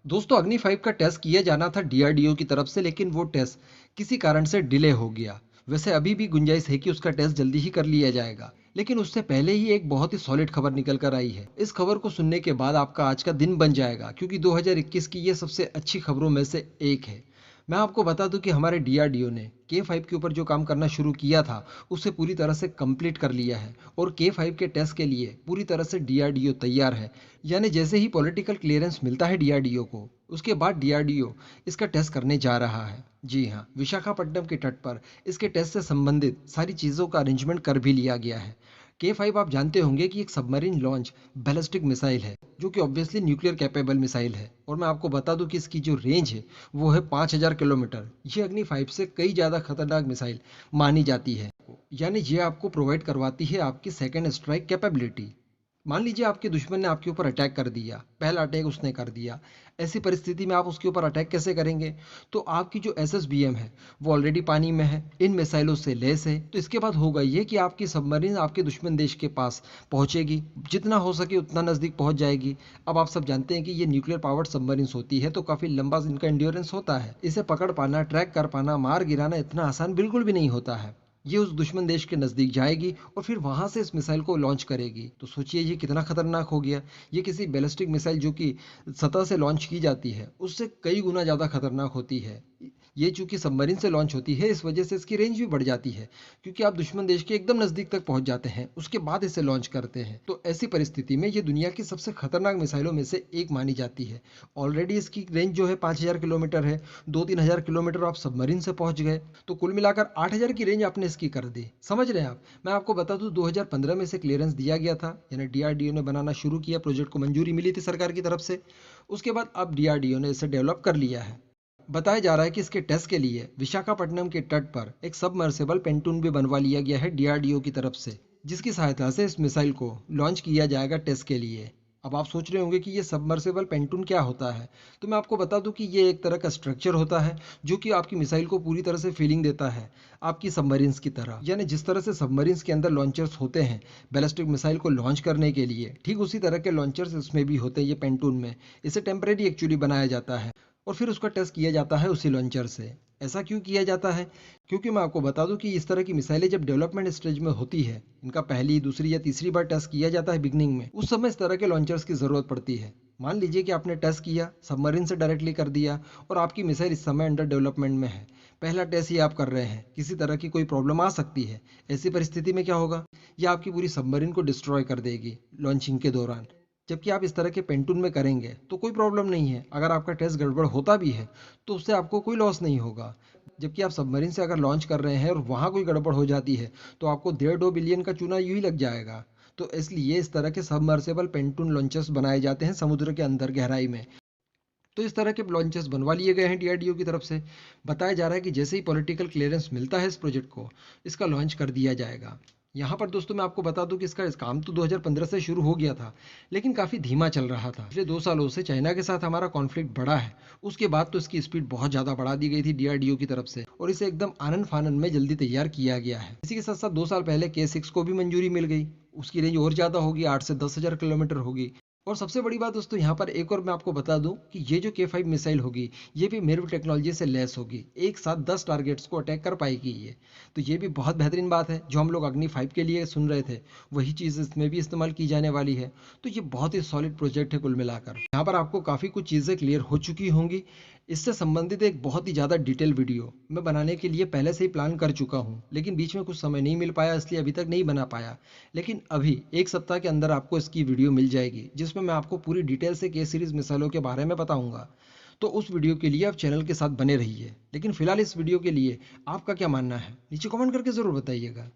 दोस्तों, अग्नि 5 का टेस्ट किया जाना था डीआरडीओ की तरफ से, लेकिन वो टेस्ट किसी कारण से डिले हो गया। वैसे अभी भी गुंजाइश है कि उसका टेस्ट जल्दी ही कर लिया जाएगा, लेकिन उससे पहले ही एक बहुत ही सॉलिड खबर निकल कर आई है। इस खबर को सुनने के बाद आपका आज का दिन बन जाएगा, क्योंकि 2021 की ये सबसे अच्छी खबरों में से एक है। मैं आपको बता दूं कि हमारे डीआरडीओ ने K5 के ऊपर जो काम करना शुरू किया था, उसे पूरी तरह से कंप्लीट कर लिया है और K5 के टेस्ट के लिए पूरी तरह से डीआरडीओ तैयार है। यानी जैसे ही पॉलिटिकल क्लियरेंस मिलता है डीआरडीओ को, उसके बाद डीआरडीओ इसका टेस्ट करने जा रहा है। जी हाँ, विशाखापट्टनम के तट पर इसके टेस्ट से संबंधित सारी चीज़ों का अरेंजमेंट कर भी लिया गया है। K5 आप जानते होंगे कि एक सबमरीन लॉन्च बैलिस्टिक मिसाइल है, जो कि ऑब्वियसली न्यूक्लियर कैपेबल मिसाइल है। और मैं आपको बता दूं कि इसकी जो रेंज है वो है 5000 किलोमीटर। ये अग्नि 5 से कई ज़्यादा खतरनाक मिसाइल मानी जाती है। यानी ये आपको प्रोवाइड करवाती है आपकी सेकेंड स्ट्राइक कैपेबिलिटी। मान लीजिए आपके दुश्मन ने आपके ऊपर अटैक कर दिया, पहला अटैक उसने कर दिया। ऐसी परिस्थिति में आप उसके ऊपर अटैक कैसे करेंगे? तो आपकी जो एसएसबीएम है वो ऑलरेडी पानी में है, इन मिसाइलों से लैस है। तो इसके बाद होगा ये कि आपकी सबमरीन आपके दुश्मन देश के पास पहुंचेगी, जितना हो सके उतना नज़दीक पहुंच जाएगी। अब आप सब जानते हैं कि ये न्यूक्लियर पावर्ड सबमरीन्स होती है, तो काफ़ी लंबा इनका एंड्योरेंस होता है। इसे पकड़ पाना, ट्रैक कर पाना, मार गिराना इतना आसान बिल्कुल भी नहीं होता है। ये उस दुश्मन देश के नज़दीक जाएगी और फिर वहाँ से इस मिसाइल को लॉन्च करेगी। तो सोचिए ये कितना खतरनाक हो गया। ये किसी बैलिस्टिक मिसाइल जो कि सतह से लॉन्च की जाती है, उससे कई गुना ज़्यादा खतरनाक होती है। ये चूंकि सबमरीन से लॉन्च होती है, इस वजह से इसकी रेंज भी बढ़ जाती है, क्योंकि आप दुश्मन देश के एकदम नज़दीक तक पहुंच जाते हैं, उसके बाद इसे लॉन्च करते हैं। तो ऐसी परिस्थिति में ये दुनिया की सबसे खतरनाक मिसाइलों में से एक मानी जाती है। ऑलरेडी इसकी रेंज जो है 5000 किलोमीटर है, 2-3000 किलोमीटर आप सबमरीन से पहुंच गए, तो कुल मिलाकर 8000 की रेंज आपने इसकी कर दी। समझ रहे हैं आप? मैं आपको बता दूं 2015 में इसे क्लियरेंस दिया गया था, यानी डीआरडीओ ने बनाना शुरू किया, प्रोजेक्ट को मंजूरी मिली थी सरकार की तरफ से। उसके बाद अब डीआरडीओ ने इसे डेवलप कर लिया है। बताया जा रहा है कि इसके टेस्ट के लिए विशाखापट्टनम के तट पर एक सबमर्सिबल पेंटून भी बनवा लिया गया है डीआरडीओ की तरफ से, जिसकी सहायता से इस मिसाइल को लॉन्च किया जाएगा टेस्ट के लिए। अब आप सोच रहे होंगे कि ये सबमर्सिबल पेंटून क्या होता है, तो मैं आपको बता दूं कि ये एक तरह का स्ट्रक्चर होता है जो कि आपकी मिसाइल को पूरी तरह से फीलिंग देता है आपकी सबमरीन्स की तरह। यानी जिस तरह से सबमरीन्स के अंदर लॉन्चर्स होते हैं बैलिस्टिक मिसाइल को लॉन्च करने के लिए, ठीक उसी तरह के लॉन्चर्स इसमें भी होते हैं ये पेंटून में। इसे टेम्परेरी एक्चुअली बनाया जाता है और फिर उसका टेस्ट किया जाता है उसी लॉन्चर से। ऐसा क्यों किया जाता है? क्योंकि मैं आपको बता दूं कि इस तरह की मिसाइलें जब डेवलपमेंट स्टेज में होती है, इनका पहली, दूसरी या तीसरी बार टेस्ट किया जाता है बिगनिंग में, उस समय इस तरह के लॉन्चर्स की ज़रूरत पड़ती है। मान लीजिए कि आपने टेस्ट किया, सबमरीन से डायरेक्टली कर दिया और आपकी मिसाइल इस समय अंडर डेवलपमेंट में है। पहला टेस्ट ही आप कर रहे हैं, किसी तरह की कोई प्रॉब्लम आ सकती है। ऐसी परिस्थिति में क्या होगा? यह आपकी पूरी सबमरीन को डिस्ट्रॉय कर देगी लॉन्चिंग के दौरान। जबकि आप इस तरह के पेंटून में करेंगे तो कोई प्रॉब्लम नहीं है। अगर आपका टेस्ट गड़बड़ होता भी है तो उससे आपको कोई लॉस नहीं होगा। जबकि आप सबमरीन से अगर लॉन्च कर रहे हैं और वहाँ कोई गड़बड़ हो जाती है तो आपको 1.5-2 बिलियन का चूना यूं ही लग जाएगा। तो इसलिए इस तरह के सबमर्सिबल पेंटून लॉन्चर्स बनाए जाते हैं समुद्र के अंदर गहराई में। तो इस तरह के लॉन्चर्स बनवा लिए गए हैं डीआरडीओ की तरफ से। बताया जा रहा है कि जैसे ही पॉलिटिकल क्लियरेंस मिलता है इस प्रोजेक्ट को, इसका लॉन्च कर दिया जाएगा। यहाँ पर दोस्तों मैं आपको बता दूं कि इसका इस काम तो 2015 से शुरू हो गया था, लेकिन काफ़ी धीमा चल रहा था। पिछले 2 सालों से चाइना के साथ हमारा कॉन्फ्लिक्ट बढ़ा है, उसके बाद तो इसकी स्पीड बहुत ज़्यादा बढ़ा दी गई थी डीआरडीओ की तरफ से और इसे एकदम आनन फानन में जल्दी तैयार किया गया है। इसी के साथ साथ 2 साल पहले K6 को भी मंजूरी मिल गई। उसकी रेंज और ज़्यादा होगी, 8 से 10 हज़ार किलोमीटर होगी। और सबसे बड़ी बात दोस्तों यहाँ पर एक और मैं आपको बता दूं कि ये जो K5 मिसाइल होगी, ये भी मिर्व टेक्नोलॉजी से लैस होगी। एक साथ 10 टारगेट्स को अटैक कर पाएगी ये। तो ये भी बहुत बेहतरीन बात है। जो हम लोग अग्नि 5 के लिए सुन रहे थे, वही चीज़ इसमें भी इस्तेमाल की जाने वाली है। तो ये बहुत ही सॉलिड प्रोजेक्ट है कुल मिलाकर। यहाँ पर आपको काफ़ी कुछ चीज़ें क्लियर हो चुकी होंगी। इससे संबंधित एक बहुत ही ज़्यादा डिटेल वीडियो मैं बनाने के लिए पहले से ही प्लान कर चुका हूँ, लेकिन बीच में कुछ समय नहीं मिल पाया, इसलिए अभी तक नहीं बना पाया। लेकिन अभी 1 सप्ताह के अंदर आपको इसकी वीडियो मिल जाएगी, जिसमें मैं आपको पूरी डिटेल से के सीरीज़ मिसाइलों के बारे में बताऊंगा। तो उस वीडियो के लिए आप चैनल के साथ बने रहिए। लेकिन फिलहाल इस वीडियो के लिए आपका क्या मानना है, नीचे कमेंट करके ज़रूर बताइएगा।